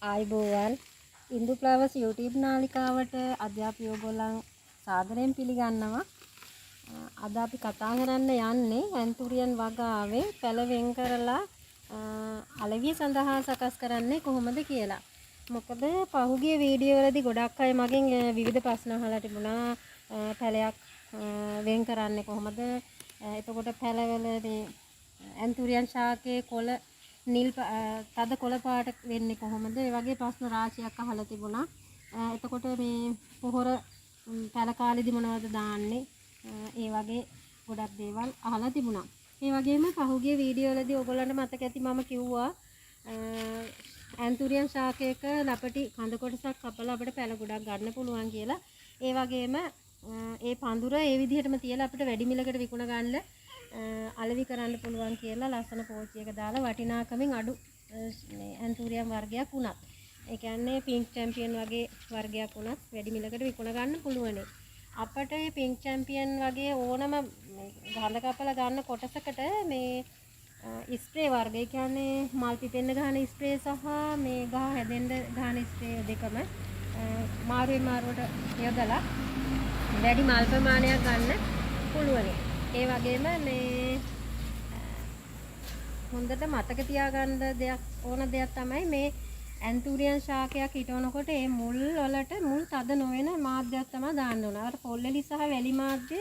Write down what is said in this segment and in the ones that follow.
ආයිබෝවන් ඉන්දු flowers YouTube නාලිකාවට අද අපි ඔයගොල්ලන් සාදරයෙන් පිළිගන්නවා. අද අපි කතා කරන්න යන්නේ ඇන්තුරියන් වගාවේ පැල වෙන් කරලා අලවිය සඳහා සකස් කරන්නේ කොහොමද කියලා. මොකද පහුගිය වීඩියෝ වලදී ගොඩක් අය මගෙන් විවිධ ප්‍රශ්න අහලා තිබුණා. පැලයක් වෙන් කරන්නේ කොහොමද? එතකොට පැලවල මේ ඇන්තුරියන් ශාකයේ කොළ නිල් තද කොළ පාට වෙන්නේ කොහොමද? ඒ වගේ ප්‍රශ්න රාශියක් අහලා තිබුණා. එතකොට මේ පොහොර පැල කාලෙදි මොනවද දාන්නේ? ඒ වගේ ගොඩක් දේවල් අහලා තිබුණා. ඒ වගේම පහුගිය වීඩියෝ වලදී ඔයගොල්ලන්ට මතක ඇති මම කිව්වා ඇන්තුරියන් ශාකයක ලපටි කඳ කොටසක් කපලා අපිට පැල ගොඩක් ගන්න පුළුවන් කියලා. ඒ වගේම ඒ පඳුර ඒ විදිහටම තියලා අපිට වැඩි මිලකට විකුණ ගන්න අලෙවි කරන්න පුළුවන් කියලා ලස්සන පෝච්චියක දාලා වටිනාකමින් අඩු මේ ඇන්තුරියම් වර්ගයක් වුණත් ඒ කියන්නේ පින්ක් චැම්පියන් වගේ වර්ගයක් වුණත් වැඩි මිලකට විකුණ ගන්න පුළුවන්. අපට මේ පින්ක් චැම්පියන් වගේ ඕනම ගඳ කපලා ගන්න කොටසකට මේ ස්ප්‍රේ වර්ග ඒ කියන්නේ මල් පිපෙන්න ගන්න ස්ප්‍රේ සහ මේ ගහ හැදෙන්න ගන්න ස්ප්‍රේ දෙකම මාරුවේ මාරුවට යොදලා වැඩි මල් ප්‍රමාණයක් ගන්න පුළුවන්. ඒ වගේම මේ හොඳට මතක තියාගන්න ඕන දෙයක් තමයි මේ ඇන්තුරියන් ශාකයක් හිටවනකොට ඒ මුල් වලට මුල් තද නොවන මාධ්‍යයක් තමයි දාන්න ඕන. අර පොල්ලලි සහ වැලි මාධ්‍ය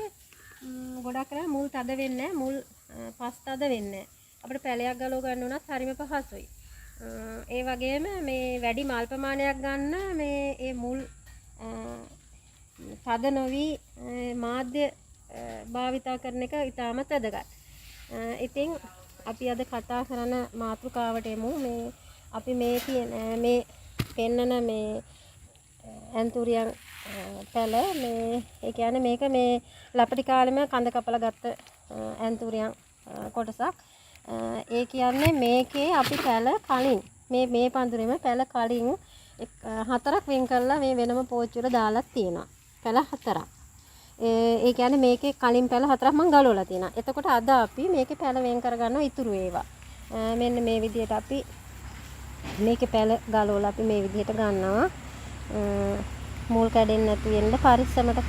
ගොඩක් කරලා මුල් තද වෙන්නේ නැහැ. මුල් පස් තද වෙන්නේ නැහැ. අපිට පැලයක් ගලව ගන්න උනත් හරිම පහසුයි. ඒ වගේම මේ වැඩි මල් ප්‍රමාණයක් ගන්න මේ ඒ මුල් තද නොවි මාධ්‍ය භාවිතා කරන එක ඉතාමත් වැදගත්. ඉතින් අපි අද කතා කරන මාතෘකාවට එමු. මේ අපි මේ තියෙන මේ පෙන්නන මේ ඇන්තුරියන් පැල මේ ඒ කියන්නේ මේක මේ ලපටි කාලෙම කඳ කපලා ගත්ත ඇන්තුරියන් කොටසක්. ඒ කියන්නේ මේකේ අපි පැල කලින් මේ පඳුරෙම පැල කලින් හතරක් වෙන් කරලා මේ වෙනම පෝච්චි වල දාලා තියෙනවා. පැල හතරක්. ඒ කියන්නේ මේකේ කලින් පැල හතරක් මම ගලවලා තියෙනවා. එතකොට අද අපි මේකේ පැල වෙන් කරගන්නවා ඉතුරු ඒවා. මෙන්න මේ විදිහට අපි මේකේ පැල ගලවලා අපි මේ විදිහට ගන්නවා. මුල් කැඩෙන්නේ නැති වෙන්න පරිස්සමට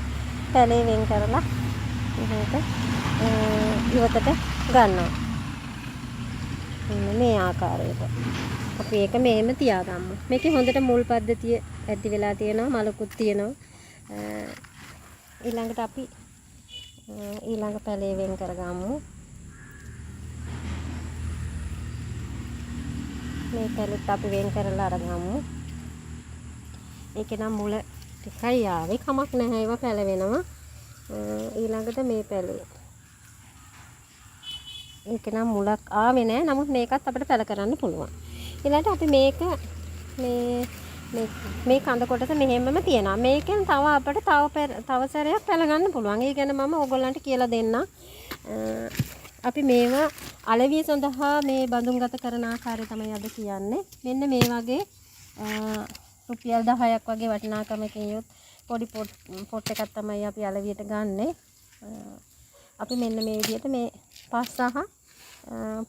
පැලේ වෙන් කරලා එහෙට ඉවතට ගන්නවා. මේ ආකාරයට. අපි ඒක මේම තියාගමු. මේකේ හොඳට මුල් පද්ධතිය ඇති වෙලා තියෙනවා, මලකුත් තියෙනවා. ඊළඟට අපි ඊළඟ පැලේ වෙන් කරගමු. මේ පැලෙත් අපි වෙන් කරලා අරගමු. ඒකේ නම් මුල ටිකයි ආවේ කමක් නැහැ ඒවා පැල වෙනවා. ඊළඟට මේ පැලේ. ඒකේ නම් මුලක් ආවේ නැහැ. නමුත් මේකත් අපිට පැල කරන්න පුළුවන්. ඊළඟට අපි මේක මේ කඳ කොටස මෙහෙමම තියෙනවා. මේකෙන් තව අපිට තව සැරයක් පැල ගන්න පුළුවන්. ඒ ගැන මම ඕගොල්ලන්ට කියලා දෙන්නම්. අපි මේවා අලවිය සඳහා මේ බඳුන්ගත කරන ආකාරය තමයි අද කියන්නේ. මෙන්න මේ වගේ රුපියල් 10ක් වගේ වටිනාකමකින් යුත් පොඩි පොට් එකක් තමයි අපි අලවියට ගන්නෙ. අපි මෙන්න මේ විදිහට මේ පස් සහ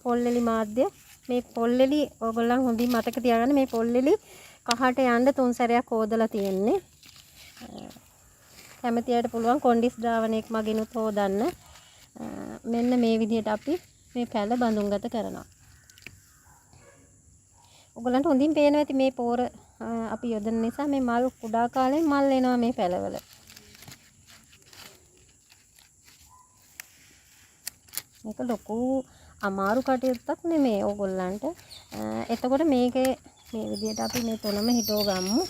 පොල්ලෙලි මාධ්‍ය මේ පොල්ලෙලි ඕගොල්ලන් හොඳින් මතක තියාගන්න. මේ පොල්ලෙලි කහට යන්න 3 සැරයක් හොදලා තියෙන්නේ. කැමති අයට පුළුවන් කොන්ඩිස් ද්‍රාවණයක් මගිනුත් හොදන්න. මෙන්න මේ විදිහට අපි මේ පැල බඳුන්ගත කරනවා. ඔයගලන්ට හොඳින් පේනවා ඇති මේ පෝර අපි යොදන නිසා මේ මල් කුඩා කාලේ මල් එනවා මේ පැලවල. මේක ලොකු අමාරු කටයුත්තක් නෙමෙයි ඕගොල්ලන්ට. එතකොට මේකේ මේ විදිහට අපි මේ තුනම හිටව ගමු.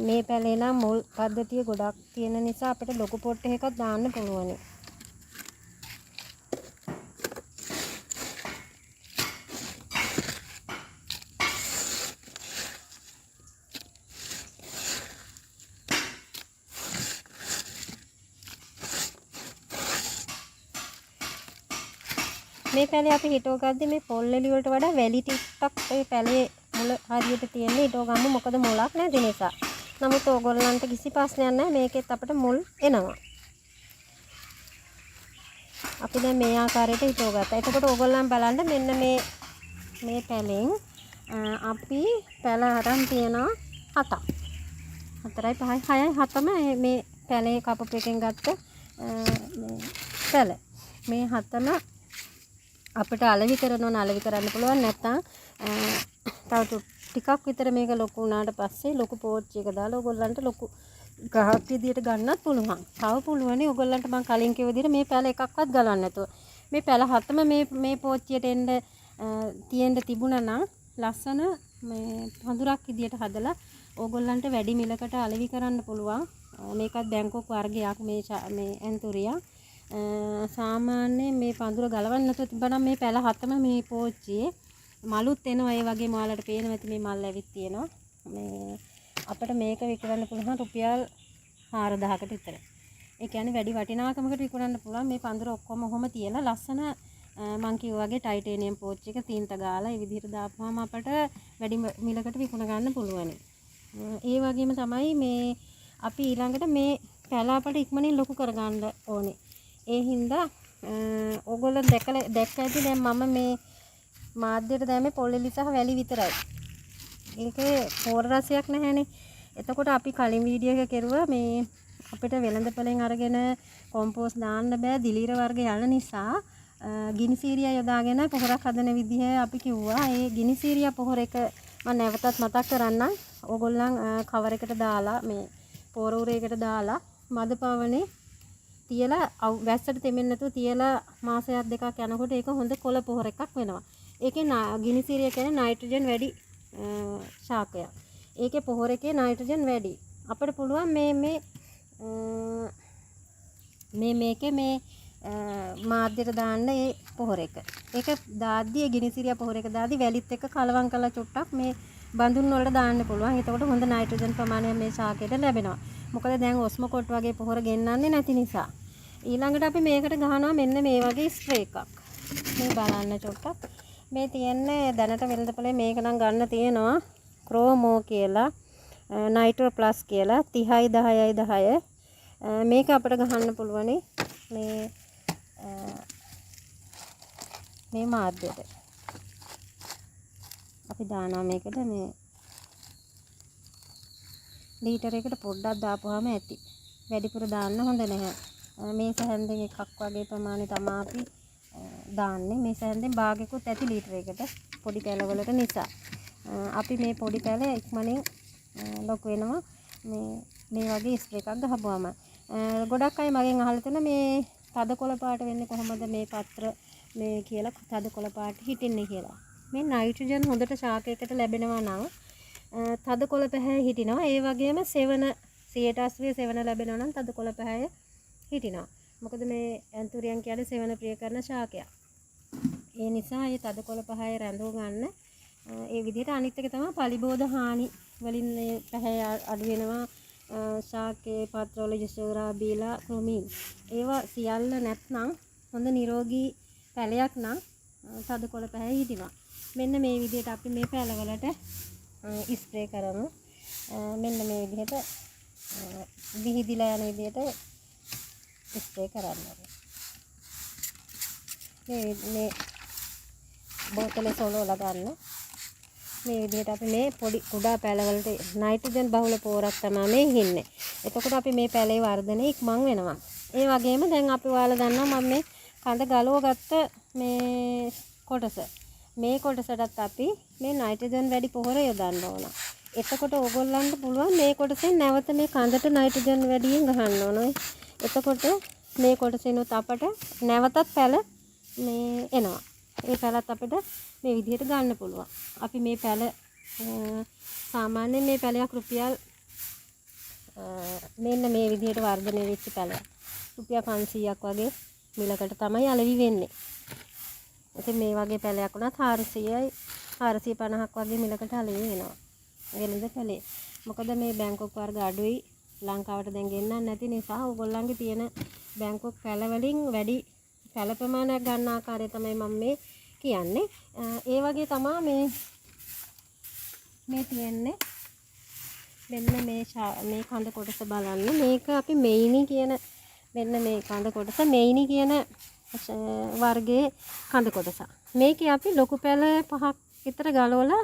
මේ පැලේ නම් මුල් පද්ධතිය ගොඩක් තියෙන නිසා අපිට ලොකු පොට් එකක් දාන්න පුළුවන්. මේ පැලේ අපි හිටව ගද්දි මේ පොල්ලෙලි වලට වඩා වැලි ටිකක් ඒ පැලේ මුල හරියට තියෙන්නේ ඊට ගමු මොකද මුලක් නැති නිසා. නමුත් ඕගොල්ලන්ට කිසි ප්‍රශ්නයක් නැහැ මේකෙත් අපිට මුල් එනවා. අපි දැන් මේ ආකාරයට හිතව ගත්තා. එතකොට ඕගොල්ලන් බලන්න මෙන්න මේ පැලෙන් අපි පැල අරන් තියනවා 7ක්. 4යි 5යි 6යි 7ම මේ පැලේ කපපු එකෙන් ගත්ත පැල. මේ 7ම අපිට අලෙවි කරනවා අලෙවි කරන්න පුළුවන් නැත්නම් තව ටිකක් විතර මේක ලොකු වුණාට පස්සේ ලොකු පෝච්චි එක දාලා ඕගොල්ලන්ට ලොකු ගහක් විදියට ගන්නත් පුළුවන්. තව පුළුවනි ඕගොල්ලන්ට මම කලින් කිව්ව විදියට මේ පැල එකක්වත් ගලන්න නැතුව. මේ පැල 7ම මේ පෝච්චියට එන්න තියෙන්න තිබුණා නම් ලස්සන මේ පඳුරක් විදියට හදලා ඕගොල්ලන්ට වැඩි මිලකට අලෙවි කරන්න පුළුවන්. මේකත් බැංකුවක් වර්ගයක් මේ ඇන්තුරියා. සාමාන්‍ය මේ පඳුර ගලවන්න නැතුව තිබ්බනම් මේ පැල 7ම මේ පෝච්චියේ මලුත් එනවා. ඒ වගේම ඔයාලට පේනවා ඇති මේ මල් ඇවිත් තියෙනවා. මේ අපිට මේක විකුණන්න පුළුවන් රුපියල් 4000කට විතර. ඒ කියන්නේ වැඩි වටිනාකමකට විකුණන්න පුළුවන් මේ පඳුර ඔක්කොම ඔහොම තියලා ලස්සන මං කිව්වා වගේ ටයිටේනියම් පෝච් එක තීන්ත ගාලා ඒ විදිහට දාපුවාම අපට වැඩි මිලකට විකුණ ගන්න පුළුවන්. ඒ වගේම තමයි මේ අපි ඊළඟට මේ පැල අපට ඉක්මනින් ලොකු කරගන්න ඕනේ. ඒ හින්දා ඕගොල්ලෝ දැක්ක ඇති දැන් මම මේ මාධ්‍යයට දැම්මේ පොල්ලෙලි සහ වැලි විතරයි. ඒකේ පෝර රසයක් නැහැනේ. එතකොට අපි කලින් වීඩියෝ එක කෙරුවා මේ අපිට වෙළඳපොලෙන් අරගෙන කොම්පෝස්ට් දාන්න බෑ දිලීර වර්ග යන නිසා ගිනිසීරියා යොදාගෙන පොහොරක් හදන විදිහ අපි කිව්වා. ඒ ගිනිසීරියා පොහොර එක මම නැවතත් මතක් කරන්නම්. ඕගොල්ලන් කවර් එකට දාලා මේ පෝර උරේකට දාලා මද පවනේ තියලා වැස්සට තෙමෙන්නේ නැතුව තියලා මාසයක් දෙකක් යනකොට ඒක හොඳ කොළ පොහොර එකක් වෙනවා. ඒකේ ගිනිසීරියා කියන්නේ නයිට්‍රජන් වැඩි ශාකයක්. ඒකේ පොහොර එකේ නයිට්‍රජන් වැඩි. අපිට පුළුවන් මේකේ මේ මාධ්‍යයට දාන්න ඒ පොහොර එක. ඒක දාද්දී ගිනිසිරියා පොහොර එක දාද්දී වැලිත් එක්ක කලවම් කරලා චුට්ටක් මේ බඳුන් වලට දාන්න පුළුවන්. එතකොට හොඳ නයිට්‍රජන් ප්‍රමාණයක් මේ ශාකයට ලැබෙනවා. මොකද දැන් ඔස්මොකොට් වගේ පොහොර ගෙන්නන්නේ නැති නිසා. ඊළඟට අපි මේකට ගහනවා මෙන්න මේ වගේ ස්ප්‍රේ එකක්. මේ බලන්න චුට්ටක්. මේ තියෙන්නේ දැනට වෙළඳපොලේ මේක නම් ගන්න තියෙනවා ක්‍රෝමෝ කියලා නයිට්‍රෝ ප්ලස් කියලා 30යි 10යි 10 මේක අපිට ගහන්න පුළුවනි මේ මාධ්‍යයට අපි දානවා මේකට මේ ලීටර එකට පොඩ්ඩක් දාපුවාම ඇති වැඩිපුර දාන්න හොඳ නැහැ මේ සැහැන්දෙන් එකක් වගේ ප්‍රමාණය තමයි අපි දාන්නේ මේ සැහැන්දෙන් භාගයකුත් ඇති ලීටර එකට පොඩි පැලවලට නිසා අපි මේ පොඩි පැල ඉක්මනින් ලොකු වෙනවා මේ වගේ ස්ප්‍රේ එකක් ගහපුවාම ගොඩක් අය මගෙන් අහලා තියෙන මේ තද කොළ පාට වෙන්නේ කොහොමද මේ පත්‍ර මේ කියලා තද කොළ පාට හිටින්නේ කියලා මේ නයිට්‍රජන් හොඳට ශාකයකට ලැබෙනවා නම් තද කොළ පැහැ හිටිනවා ඒ වගේම සෙවන 180 සෙවන ලැබෙනවා නම් තද කොළ පැහැ හිටිනවා මොකද මේ ඇන්තුරියන් කියන්නේ සෙවන ප්‍රිය කරන ශාකයක් ඒ නිසා මේ තද කොළ පැහැ රැඳව ගන්න ඒ විදිහට අනිත් එක තමයි පලිබෝධ හානි වලින් මේ පැහැ අඩු වෙනවා ශාකේ පත්‍රවල ජෙසෝරා බීලා ක්‍රොමින් ඒවා සියල්ල නැත්නම් හොඳ නිරෝගී පැලයක් නම් තද කොළ පැහැ හිටිනවා මෙන්න මේ විදිහට අපි මේ පැලවලට ස්ප්‍රේ කරමු මෙන්න මේ විදිහට විහිදිලා යන විදිහට ස්ප්‍රේ කරන්න මේ බෝතලේ සොලවලා ගන්න මේ විදිහට අපි මේ පොඩි කුඩා පැලවලට නයිට්‍රජන් බහුල පෝරක් තමයි මේ ඉන්නේ. එතකොට අපි මේ පැලේ වර්ධනය ඉක්මන් වෙනවා. ඒ වගේම දැන් අපි ඔයාලා දන්නවා මම මේ කඳ ගලව ගත්ත මේ කොටස. මේ කොටසටත් අපි මේ නයිට්‍රජන් වැඩි පොහොර යොදන්න ඕන. එතකොට ඕගොල්ලන්ට පුළුවන් මේ කොටසෙන් නැවත මේ කඳට නයිට්‍රජන් වැඩියෙන් ගහන්න ඕන. එතකොට මේ කොටසෙනුත් අපට නැවතත් පැල මේ එනවා. ඒ පැලත් අපිට මේ විදිහට ගන්න පුළුවන්. අපි මේ පැල සාමාන්‍යයෙන් මේ පැලයක් රුපියල් මෙන්න මේ විදිහට වර්ධනය වෙච්ච පැලයක්. රුපියල් 500ක් වගේ මිලකට තමයි අලෙවි වෙන්නේ. ඉතින් මේ වගේ පැලයක් උනත් 400යි 450ක් වගේ මිලකට අලෙවි වෙනවා. වෙළඳ පැලේ. මොකද මේ බැංකුවක් වර්ග අඩුයි ලංකාවට දැන් ගෙන්නන්න නැති නිසා ඕගොල්ලන්ගේ තියෙන බැංකුවක් පැල වලින් වැඩි පැල ප්‍රමාණයක් ගන්න ආකාරය තමයි මම මේ කියන්නේ. ඒ වගේ තමයි මේ මේ තියෙන්නේ මෙන්න මේ කඳ කොටස බලන්න. මේක අපි මෙයිනි කියන මෙන්න මේ කඳ කොටස මෙයිනි කියන වර්ගයේ කඳ කොටස. මේකේ අපි ලොකු පැල 5ක් විතර ගලවලා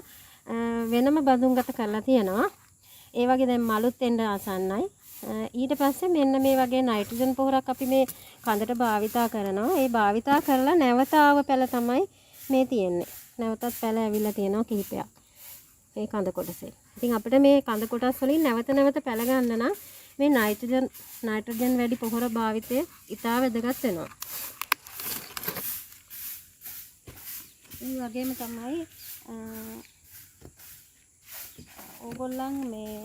වෙනම බඳුන්ගත කරලා තියෙනවා. ඒ වගේ දැන් මලුත් එන්න ආසන්නයි. ඊට පස්සේ මෙන්න මේ වගේ නයිට්‍රජන් පොහොරක් අපි මේ කඳට භාවිතා කරනවා. ඒ භාවිතා කරලා නැවත ආව පැල තමයි මේ තියෙන්නේ. නැවතත් පැල ඇවිල්ලා තියෙනවා කිහිපයක්. මේ කඳ කොටසේ. ඉතින් අපිට මේ කඳ කොටස් වලින් නැවත නැවත පැල ගන්න නම් මේ නයිට්‍රජන් වැඩි පොහොර භාවිතය ඉතා වැදගත් වෙනවා. ඒ වගේම තමයි ඕගොල්ලන් මේ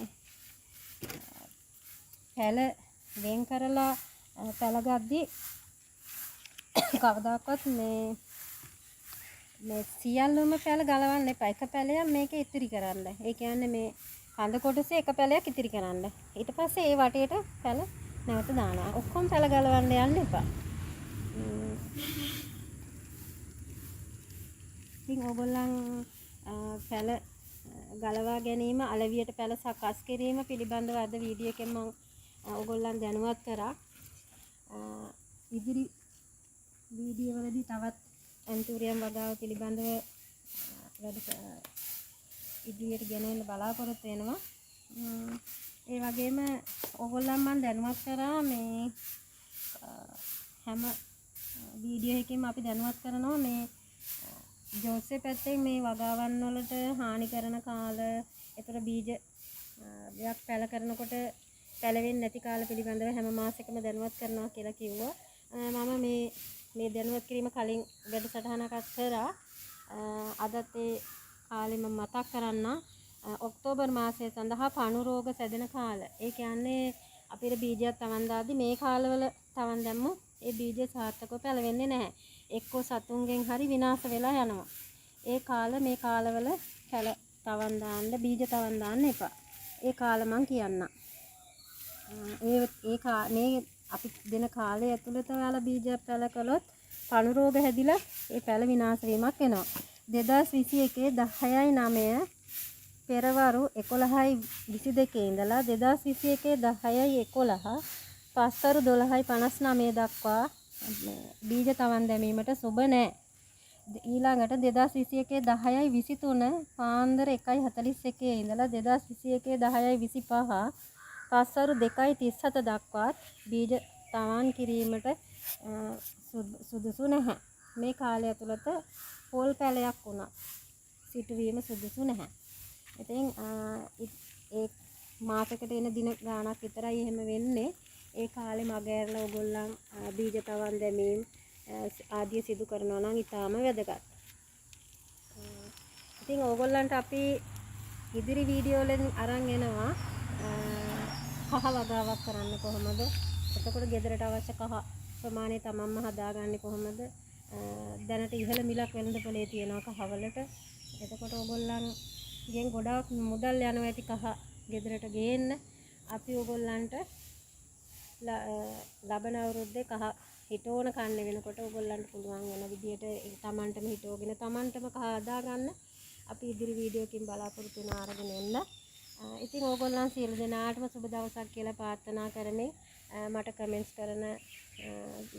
පැල වෙන් කරලා පැල ගද්දී කවදාකවත් මේ සියල්ලම පැල ගලවන්න එපා. එක පැලයක් මේක ඉතිරි කරන්න. ඒ කියන්නේ මේ කඳ කොටසේ එක පැලයක් ඉතිරි කරන්න. ඊට පස්සේ ඒ වටේට පැල නැවත දානවා. ඔක්කොම පැල ගලවන්න යන්න එපා. ඉතින් ඕගොල්ලන් පැල ගලවා ගැනීම අලවියට පැල සකස් කිරීම පිළිබඳව අද වීඩියෝ එකෙන් මම ඕගොල්ලන් දැනුවත් කරා. ඉදිරි වීඩියෝ වලදී තවත් ඇන්තූරියම් වගාව පිළිබඳව ඉදිරියට ගෙනෙන්න බලාපොරොත්තු වෙනවා. ඒ වගේම ඕගොල්ලන් මම දැනුවත් කරා මේ හැම වීඩියෝ එකකින්ම අපි දැනුවත් කරනවා මේ ජෝස්සේ පැත්තෙන් මේ වගාවන් වලට හානි කරන කාල, ඒතර බීජ යක් පැල කරනකොට පැලවෙන්නේ නැති කාල පිළිබඳව හැම මාසෙකම දැනුවත් කරනවා කියලා කිව්වා. මම මේ දැනුවත් කිරීම කලින් වැඩසටහනක් කරා. අදත් ඒ කාලෙම මතක් කරන්න. ඔක්තෝබර් මාසය සඳහා පණු රෝග සැදෙන කාල. ඒ කියන්නේ අපිට බීජයක් තවන් දාද්දි මේ කාලවල තවන් දැම්මොත් ඒ බීජය සාර්ථකව පැලවෙන්නේ නැහැ. එක්කෝ සතුන්ගෙන් හරි විනාශ වෙලා යනවා. මේ කාලවල පැල තවන් දාන්න බීජ තවන් දාන්න එපා. ඒ කාල මං කියන්නම්. මේ අපි දෙන කාලය ඇතුළත ඔයාලා බීජයක් පැල කළොත් පණු රෝග හැදිලා ඒ පැල විනාශ වීමක් වෙනවා. 2021 10/9 පෙරවරු 11:22 ඉඳලා 2021 10:11 පස්වරු 12:59 දක්වා බීජ තවන් දැමීමට සුබ නැහැ. ඊළඟට 2021 10:23 පාන්දර 1:41 ඉඳලා 2021 10:25 පස්වරු 2:37 දක්වා බීජ තවන් කිරීමට සුදුසු නැහැ. මේ කාලය තුළත පොල් පැලයක් වුණා සිටුවීම සුදුසු නැහැ. ඉතින් ඒ මාසයකට එන දින ගාණක් විතරයි එහෙම වෙන්නේ. ඒ කාලේ මග ඇරලා ඕගොල්ලන් බීජ තවන් දැමීම ආදිය සිදු කරනවා නම් ඊටාම වැදගත්. ඉතින් ඕගොල්ලන්ට අපි ඉදිරි වීඩියෝ වලින් අරන් එනවා කහ වගාවක් කරන්න කොහොමද? එතකොට ගෙදරට අවශ්‍ය කහ ප්‍රමාණය තමන්ම හදාගන්නේ කොහොමද? දැනට ඉහළ මිලක් වෙළඳපොලේ තියෙනවා කහවලට. එතකොට ඕගොල්ලන්ගෙන් ගොඩාක් මුදල් යනවා ඇති කහ ගෙදරට ගේන්න. අපි ඕගොල්ලන්ට ලබන අවුරුද්දේ කහ හිටෝන කන්න වෙනකොට ඕගොල්ලන්ට පුළුවන් වෙන විදියට තමන්ටම හිටෝගෙන තමන්ටම කහ හදාගන්න අපි ඉදිරි වීඩියෝ එකකින් බලාපොරොත්තු වෙන අරගෙන එන්න. ඉතින් ඕගොල්ලන් සියලු දෙනාටම සුබ දවසක් කියලා ප්‍රාර්ථනා කරමින් මට කමෙන්ට්ස් කරන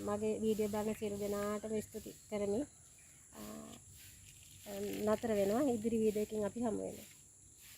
මගේ වීඩියෝ බලන සියලු දෙනාටම ස්තුති කරමින් නතර වෙනවා. ඉදිරි වීඩියෝ එකකින් අපි හමු වෙනවා.